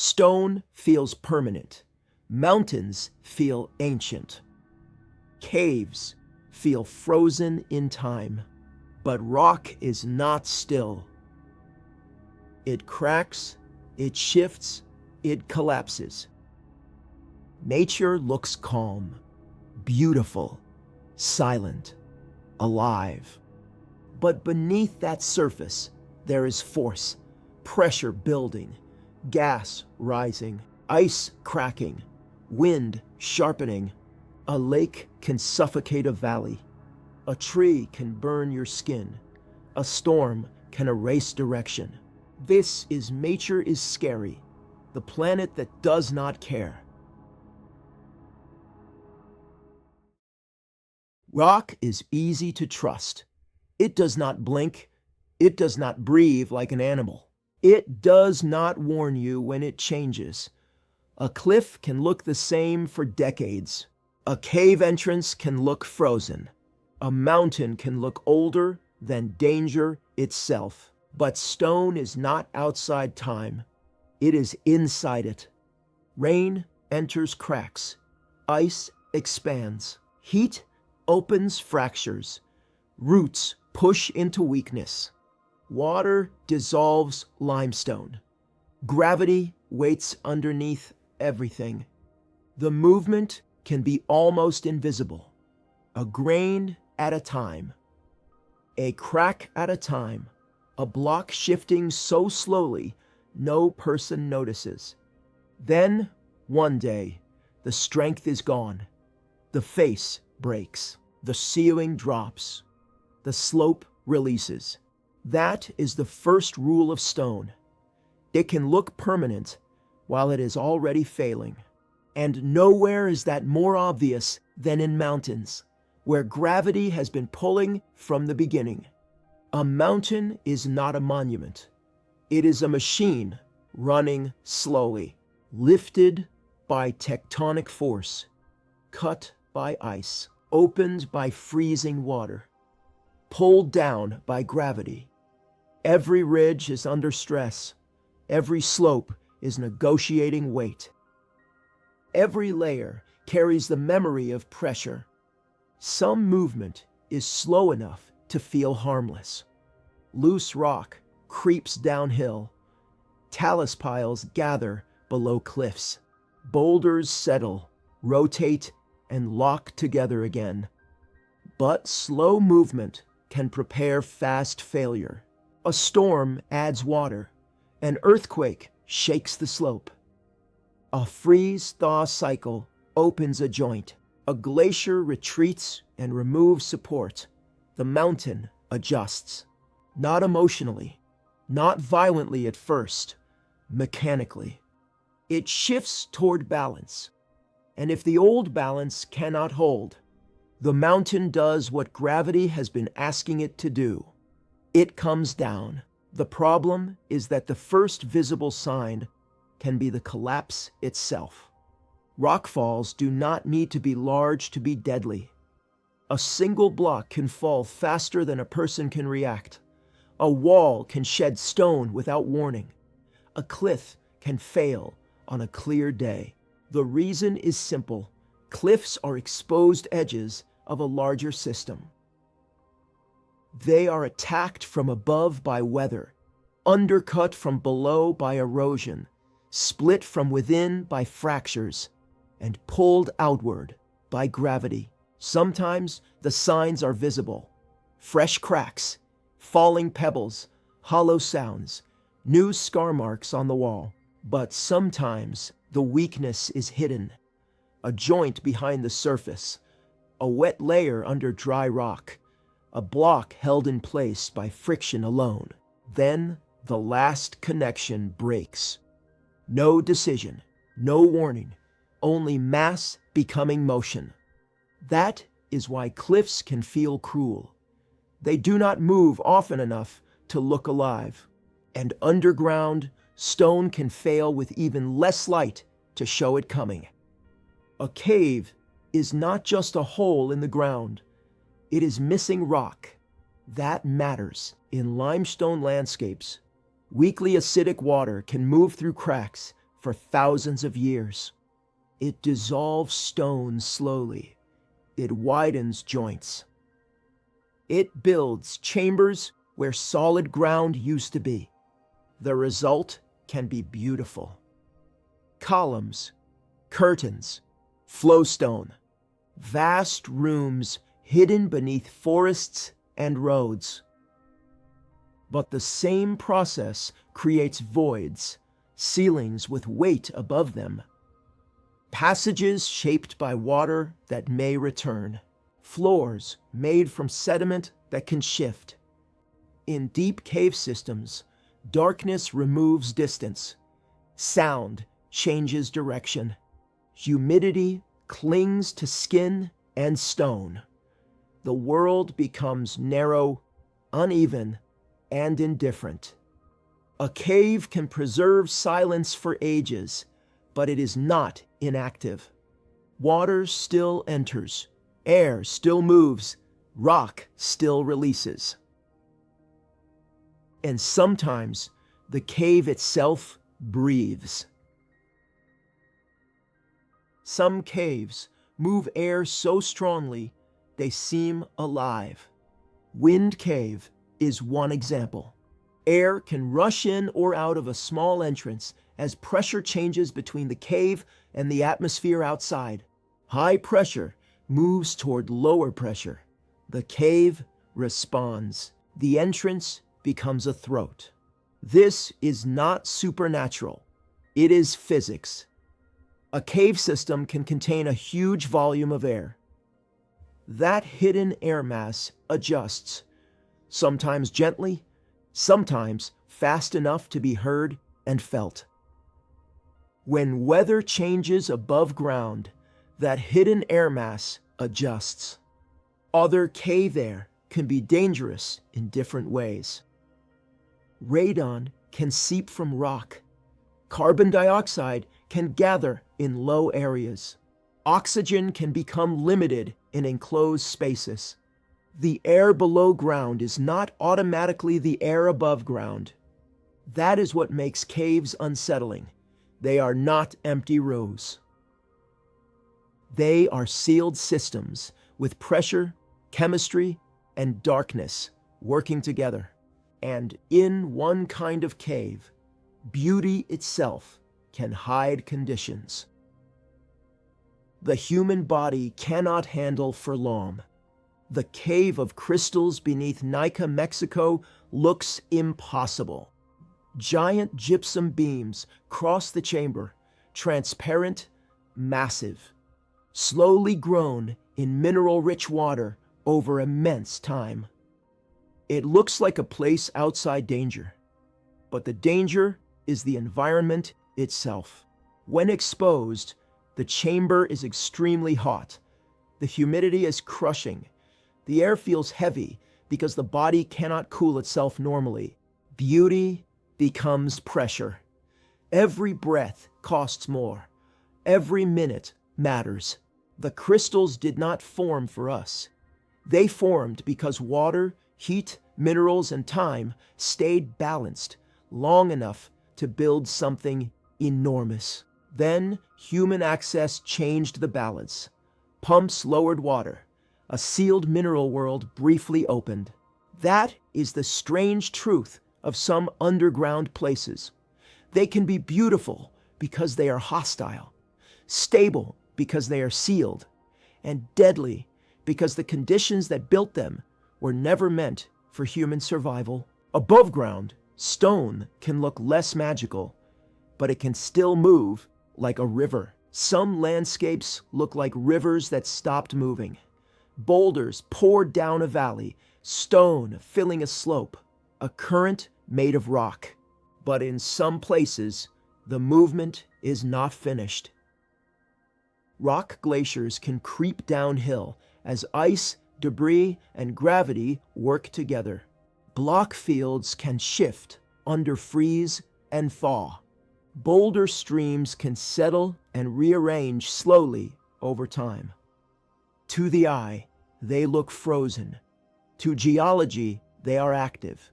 Stone feels permanent. Mountains feel ancient. Caves feel frozen in time. But rock is not still. It cracks, it shifts, it collapses. Nature looks calm, beautiful, silent, alive. But beneath that surface, there is force, pressure building, gas rising, ice cracking, wind sharpening. A lake can suffocate a valley. A tree can burn your skin. A storm can erase direction. This is Nature is Scary, the planet that does not care. Rock is easy to trust. It does not blink. It does not breathe like an animal. It does not warn you when it changes. A cliff can look the same for decades. A cave entrance can look frozen. A mountain can look older than danger itself. But stone is not outside time. It is inside it. Rain enters cracks. Ice expands. Heat opens fractures. Roots push into weakness. Water dissolves limestone. Gravity waits underneath everything. The movement can be almost invisible. A grain at a time. A crack at a time. A block shifting so slowly no person notices. Then, one day, the strength is gone. The face breaks. The ceiling drops. The slope releases. That is the first rule of stone. It can look permanent while it is already failing. And nowhere is that more obvious than in mountains, where gravity has been pulling from the beginning. A mountain is not a monument. It is a machine running slowly, lifted by tectonic force, cut by ice, opened by freezing water, pulled down by gravity. Every ridge is under stress. Every slope is negotiating weight. Every layer carries the memory of pressure. Some movement is slow enough to feel harmless. Loose rock creeps downhill. Talus piles gather below cliffs. Boulders settle, rotate, and lock together again. But slow movement can prepare fast failure. A storm adds water. An earthquake shakes the slope. A freeze-thaw cycle opens a joint. A glacier retreats and removes support. The mountain adjusts. Not emotionally, not violently at first, mechanically. It shifts toward balance. And if the old balance cannot hold, the mountain does what gravity has been asking it to do. It comes down. The problem is that the first visible sign can be the collapse itself. Rockfalls do not need to be large to be deadly. A single block can fall faster than a person can react. A wall can shed stone without warning. A cliff can fail on a clear day. The reason is simple. Cliffs are exposed edges of a larger system. They are attacked from above by weather, undercut from below by erosion, split from within by fractures, and pulled outward by gravity. Sometimes the signs are visible. Fresh cracks, falling pebbles, hollow sounds, new scar marks on the wall. But sometimes the weakness is hidden. A joint behind the surface, a wet layer under dry rock, a block held in place by friction alone. Then the last connection breaks. No decision, no warning, only mass becoming motion. That is why cliffs can feel cruel. They do not move often enough to look alive. And underground, stone can fail with even less light to show it coming. A cave is not just a hole in the ground. It is missing rock. That matters. In limestone landscapes, weakly acidic water can move through cracks, for thousands of years. It dissolves stone slowly. It widens joints. It builds chambers where solid ground used to be. The result can be beautiful. Columns, curtains, flowstone, vast rooms hidden beneath forests and roads. But the same process creates voids, ceilings with weight above them, passages shaped by water that may return, floors made from sediment that can shift. In deep cave systems, darkness removes distance, sound changes direction, humidity clings to skin and stone. The world becomes narrow, uneven, and indifferent. A cave can preserve silence for ages, but it is not inactive. Water still enters, air still moves, rock still releases. And sometimes the cave itself breathes. Some caves move air so strongly they seem alive. Wind Cave is one example. Air can rush in or out of a small entrance as pressure changes between the cave and the atmosphere outside. High pressure moves toward lower pressure. The cave responds. The entrance becomes a throat. This is not supernatural. It is physics. A cave system can contain a huge volume of air. That hidden air mass adjusts, sometimes gently, sometimes fast enough to be heard and felt. When weather changes above ground, that hidden air mass adjusts. Other cave air can be dangerous in different ways. Radon can seep from rock. Carbon dioxide can gather in low areas. Oxygen can become limited in enclosed spaces. The air below ground is not automatically the air above ground. That is what makes caves unsettling. They are not empty rows. They are sealed systems with pressure, chemistry, and darkness working together. And in one kind of cave, beauty itself can hide conditions the human body cannot handle for long. The cave of crystals beneath Nica, Mexico looks impossible. Giant gypsum beams cross the chamber, transparent, massive, slowly grown in mineral-rich water over immense time. It looks like a place outside danger, but the danger is the environment itself. When exposed, the chamber is extremely hot. The humidity is crushing. The air feels heavy because the body cannot cool itself normally. Beauty becomes pressure. Every breath costs more. Every minute matters. The crystals did not form for us. They formed because water, heat, minerals, and time stayed balanced long enough to build something enormous. Then human access changed the balance. Pumps lowered water. A sealed mineral world briefly opened. That is the strange truth of some underground places. They can be beautiful because they are hostile, stable because they are sealed, and deadly because the conditions that built them were never meant for human survival. Above ground, stone can look less magical, but it can still move like a river. Some landscapes look like rivers that stopped moving. Boulders poured down a valley, stone filling a slope, a current made of rock. But in some places, the movement is not finished. Rock glaciers can creep downhill as ice, debris, and gravity work together. Block fields can shift under freeze and thaw. Boulder streams can settle and rearrange slowly over time. To the eye, they look frozen. To geology, they are active.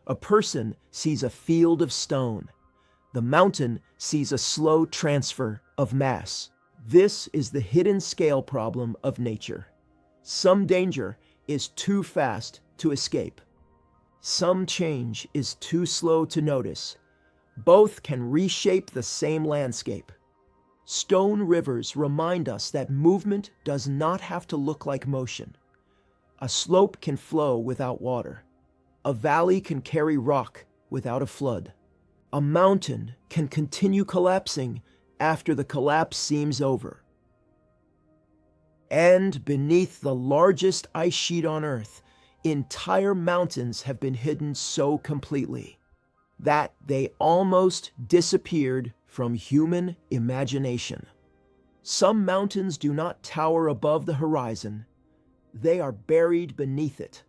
A person sees a field of stone. The mountain sees a slow transfer of mass. This is the hidden scale problem of nature. Some danger is too fast to escape. Some change is too slow to notice. Both can reshape the same landscape. Stone rivers remind us that movement does not have to look like motion. A slope can flow without water. A valley can carry rock without a flood. A mountain can continue collapsing after the collapse seems over. And beneath the largest ice sheet on Earth, entire mountains have been hidden so completely that they almost disappeared from human imagination. Some mountains do not tower above the horizon. They are buried beneath it.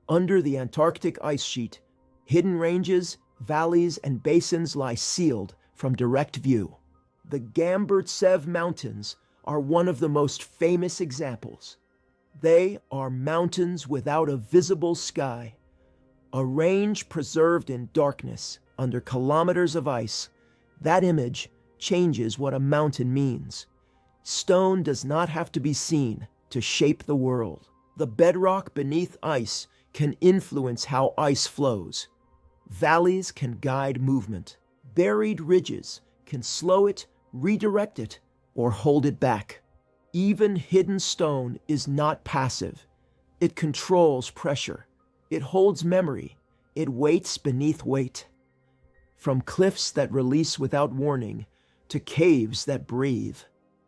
Under the Antarctic ice sheet, hidden ranges, valleys, and basins lie sealed from direct view. The Gamburtsev Mountains are one of the most famous examples. They are mountains without a visible sky, a range preserved in darkness under kilometers of ice. That image changes what a mountain means. Stone does not have to be seen to shape the world. The bedrock beneath ice can influence how ice flows. Valleys can guide movement. Buried ridges can slow it, redirect it, or hold it back. Even hidden stone is not passive. It controls pressure. It holds memory. It waits beneath weight. From cliffs that release without warning, to caves that breathe,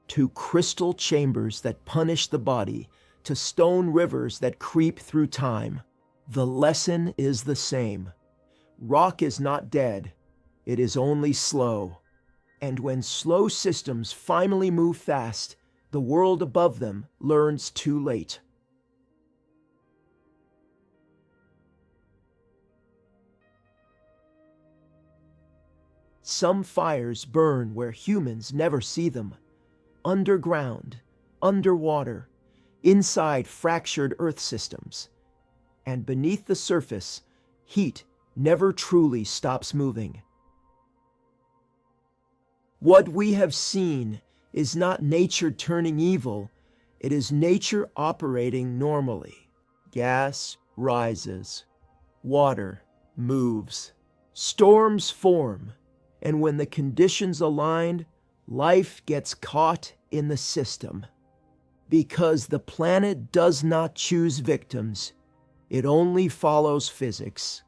to crystal chambers that punish the body, to stone rivers that creep through time, the lesson is the same. Rock is not dead. It is only slow. And when slow systems finally move fast, the world above them learns too late. Some fires burn where humans never see them. Underground, underwater, inside fractured Earth systems. And beneath the surface, heat never truly stops moving. What we have seen is not nature turning evil, it is nature operating normally. Gas rises, water moves, storms form, and when the conditions align, life gets caught in the system. Because the planet does not choose victims, it only follows physics.